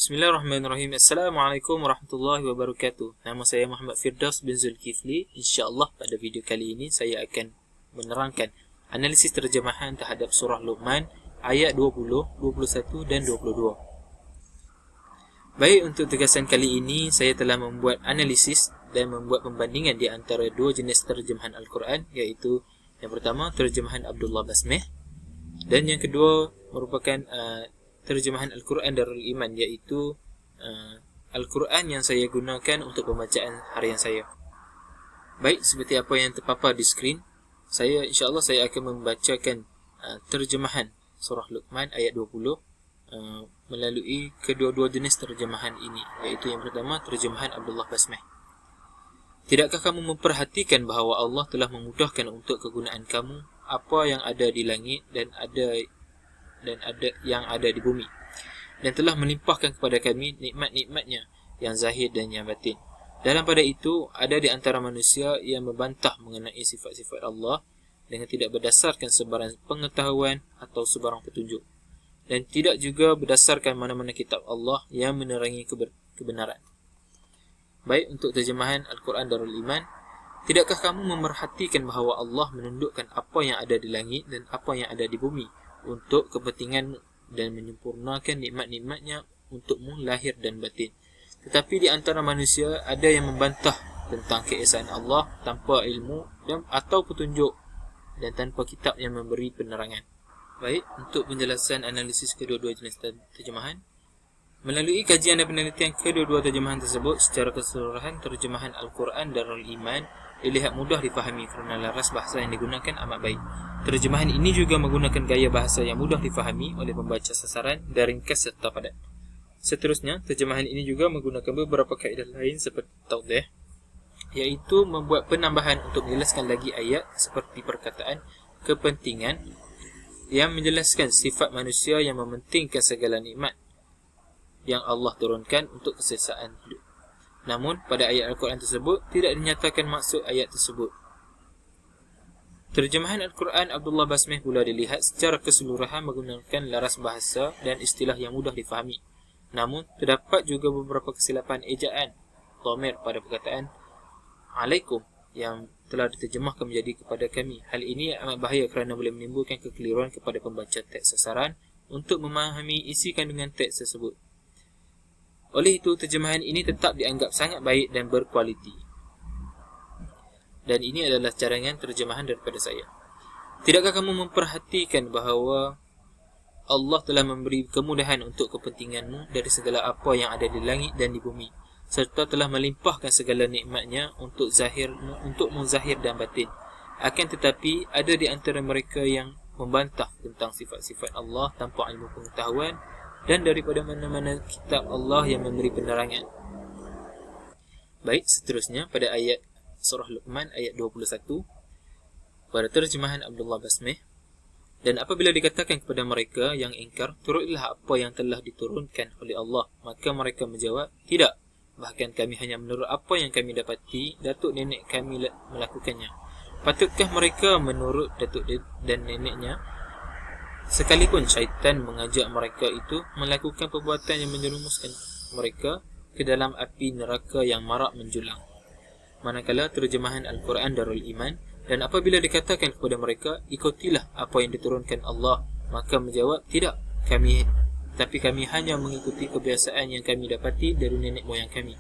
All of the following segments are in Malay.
Bismillahirrahmanirrahim. Assalamualaikum warahmatullahi wabarakatuh. Nama saya Muhammad Firdaus bin Zulkifli. InsyaAllah pada video kali ini saya akan menerangkan analisis terjemahan terhadap surah Luqman ayat 20, 21 dan 22. Baik, untuk tugasan kali ini saya telah membuat analisis dan membuat pembandingan di antara dua jenis terjemahan Al-Quran, iaitu yang pertama terjemahan Abdullah Basmeh dan yang kedua merupakan terjemahan Al-Quran Darul Iman, iaitu Al-Quran yang saya gunakan untuk pembacaan harian saya. Baik, seperti apa yang terpapar di skrin, insyaAllah saya akan membacakan terjemahan surah Luqman ayat 20 melalui kedua-dua jenis terjemahan ini, iaitu yang pertama terjemahan Abdullah Basmeh. Tidakkah kamu memperhatikan bahawa Allah telah memudahkan untuk kegunaan kamu apa yang ada di langit dan ada yang ada di bumi, dan telah melimpahkan kepada kami nikmat-nikmatnya yang zahir dan yang batin. Dalam pada itu ada di antara manusia yang membantah mengenai sifat-sifat Allah dengan tidak berdasarkan sebarang pengetahuan atau sebarang petunjuk, dan tidak juga berdasarkan mana-mana kitab Allah yang menerangi kebenaran. Baik, untuk terjemahan Al-Quran Darul Iman, tidakkah kamu memerhatikan bahawa Allah menundukkan apa yang ada di langit dan apa yang ada di bumi untuk kepentingan dan menyempurnakan nikmat-nikmatnya untukmu lahir dan batin. Tetapi di antara manusia ada yang membantah tentang keesaan Allah tanpa ilmu atau petunjuk dan tanpa kitab yang memberi penerangan. Baik, untuk penjelasan analisis kedua-dua jenis terjemahan, melalui kajian dan penelitian kedua-dua terjemahan tersebut, secara keseluruhan terjemahan Al-Quran Darul Iman dilihat mudah difahami kerana laras bahasa yang digunakan amat baik. Terjemahan ini juga menggunakan gaya bahasa yang mudah difahami oleh pembaca sasaran dan ringkas serta padat. Seterusnya, terjemahan ini juga menggunakan beberapa kaedah lain seperti tawdih, iaitu membuat penambahan untuk menjelaskan lagi ayat, seperti perkataan kepentingan yang menjelaskan sifat manusia yang mementingkan segala nikmat yang Allah turunkan untuk kesesaan hidup. Namun, pada ayat Al-Quran tersebut tidak dinyatakan maksud ayat tersebut. Terjemahan Al-Quran Abdullah Basmeh pula dilihat secara keseluruhan menggunakan laras bahasa dan istilah yang mudah difahami. Namun, terdapat juga beberapa kesilapan ejaan dhamir pada perkataan alaikum yang telah diterjemahkan menjadi kepada kami. Hal ini amat bahaya kerana boleh menimbulkan kekeliruan kepada pembaca teks sasaran untuk memahami isi kandungan teks tersebut. Oleh itu, terjemahan ini tetap dianggap sangat baik dan berkualiti. Dan ini adalah cadangan terjemahan daripada saya. Tidakkah kamu memperhatikan bahawa Allah telah memberi kemudahan untuk kepentinganmu dari segala apa yang ada di langit dan di bumi, serta telah melimpahkan segala nikmatnya untukmu zahir dan batin. Akan tetapi, ada di antara mereka yang membantah tentang sifat-sifat Allah tanpa ilmu pengetahuan dan daripada mana-mana kitab Allah yang memberi penerangan. Baik, seterusnya pada ayat surah Luqman ayat 21 pada terjemahan Abdullah Basmeh, dan apabila dikatakan kepada mereka yang ingkar, turutlah apa yang telah diturunkan oleh Allah, maka mereka menjawab, tidak, bahkan kami hanya menurut apa yang kami dapati datuk nenek kami melakukannya. Patutkah mereka menurut datuk dan neneknya, sekalipun syaitan mengajak mereka itu melakukan perbuatan yang menjerumuskan mereka ke dalam api neraka yang marak menjulang? Manakala terjemahan Al-Quran Darul Iman, dan apabila dikatakan kepada mereka, ikutilah apa yang diturunkan Allah, maka menjawab, tidak, tapi kami hanya mengikuti kebiasaan yang kami dapati dari nenek moyang kami.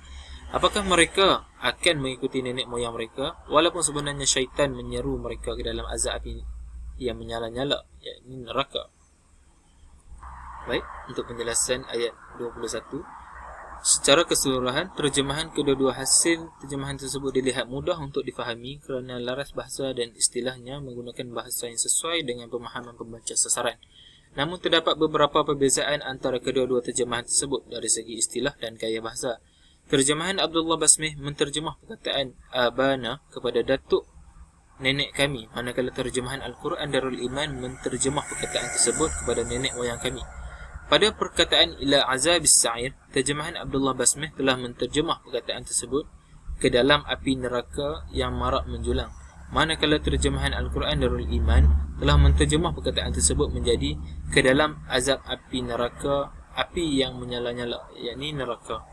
Apakah mereka akan mengikuti nenek moyang mereka, walaupun sebenarnya syaitan menyeru mereka ke dalam azab api yang menyala-nyala, yakni neraka? Baik, untuk penjelasan ayat 21, secara keseluruhan terjemahan kedua-dua hasil terjemahan tersebut dilihat mudah untuk difahami kerana laras bahasa dan istilahnya menggunakan bahasa yang sesuai dengan pemahaman pembaca sasaran. Namun terdapat beberapa perbezaan antara kedua-dua terjemahan tersebut dari segi istilah dan gaya bahasa. Terjemahan Abdullah Basmeh menterjemah perkataan abana kepada datuk nenek kami, manakala terjemahan Al-Quran Darul Iman menterjemah perkataan tersebut kepada nenek moyang kami. Pada perkataan ila azabis sa'ir, terjemahan Abdullah Basmeh telah menterjemah perkataan tersebut ke dalam api neraka yang marak menjulang, manakala terjemahan Al-Quran Darul Iman telah menterjemah perkataan tersebut menjadi ke dalam azab api neraka api yang menyala-nyala, yakni neraka.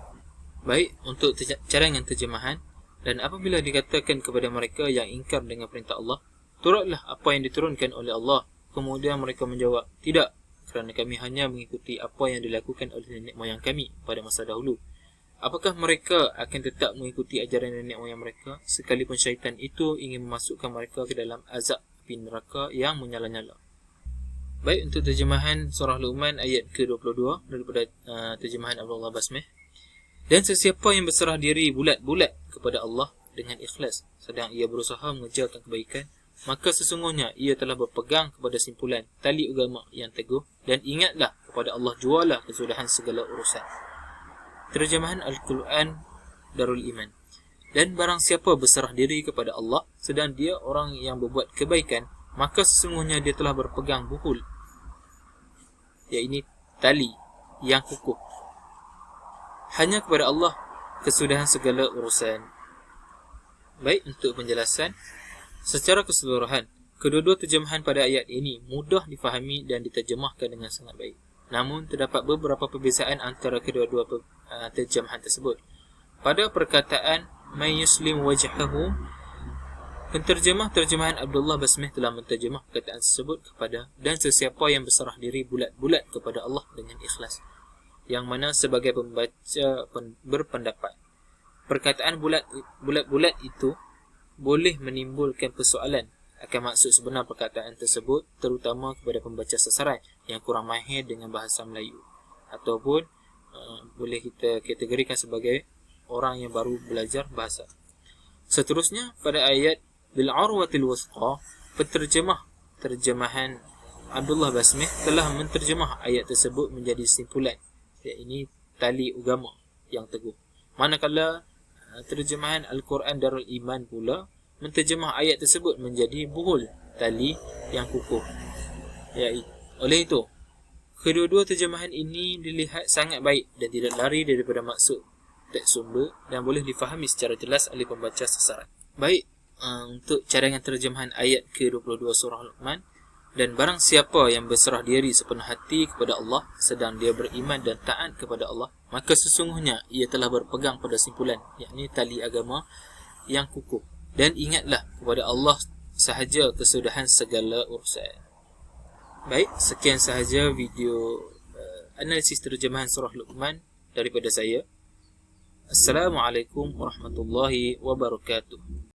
Baik, untuk cadangan terjemahan, dan apabila dikatakan kepada mereka yang ingkar dengan perintah Allah, turutlah apa yang diturunkan oleh Allah. Kemudian mereka menjawab, tidak, kerana kami hanya mengikuti apa yang dilakukan oleh nenek moyang kami pada masa dahulu. Apakah mereka akan tetap mengikuti ajaran nenek moyang mereka, sekalipun syaitan itu ingin memasukkan mereka ke dalam azab api neraka yang menyala-nyala? Baik, untuk terjemahan surah Luqman ayat ke-22 daripada terjemahan Abdullah Basmih. Dan sesiapa yang berserah diri bulat-bulat kepada Allah dengan ikhlas, sedang ia berusaha mengejarkan kebaikan, maka sesungguhnya ia telah berpegang kepada simpulan tali agama yang teguh, dan ingatlah kepada Allah jualah kesudahan segala urusan. Terjemahan Al-Quran Darul Iman. Dan barang siapa berserah diri kepada Allah, sedang dia orang yang berbuat kebaikan, maka sesungguhnya dia telah berpegang buhul, iaitu tali yang kukuh. Hanya kepada Allah kesudahan segala urusan. Baik, untuk penjelasan secara keseluruhan, kedua-dua terjemahan pada ayat ini mudah difahami dan diterjemahkan dengan sangat baik. Namun, terdapat beberapa perbezaan antara kedua-dua terjemahan tersebut. Pada perkataan "may yuslim wajhahu", penterjemah terjemahan Abdullah Basmih telah menterjemah perkataan tersebut kepada "dan sesiapa yang berserah diri bulat-bulat kepada Allah dengan ikhlas", yang mana sebagai pembaca berpendapat perkataan bulat-bulat itu boleh menimbulkan persoalan akan maksud sebenar perkataan tersebut, terutama kepada pembaca sasaran yang kurang mahir dengan bahasa Melayu, ataupun boleh kita kategorikan sebagai orang yang baru belajar bahasa. Seterusnya, pada ayat bil urwatil wuthqa, terjemahan Abdullah Basmih telah menterjemah ayat tersebut menjadi simpulan, iaitu tali agama yang teguh. Manakala terjemahan Al-Quran Darul Iman pula menterjemah ayat tersebut menjadi buhul, tali yang kukuh. Oleh itu, kedua-dua terjemahan ini dilihat sangat baik dan tidak lari daripada maksud teks sumber dan boleh difahami secara jelas oleh pembaca sasaran. Baik, untuk cadangan terjemahan ayat ke-22 surah Luqman. Dan barang siapa yang berserah diri sepenuh hati kepada Allah, sedang dia beriman dan taat kepada Allah, maka sesungguhnya ia telah berpegang pada simpulan, yakni tali agama yang kukuh. Dan ingatlah kepada Allah sahaja kesudahan segala urusan. Baik, sekian sahaja video analisis terjemahan surah Luqman daripada saya. Assalamualaikum warahmatullahi wabarakatuh.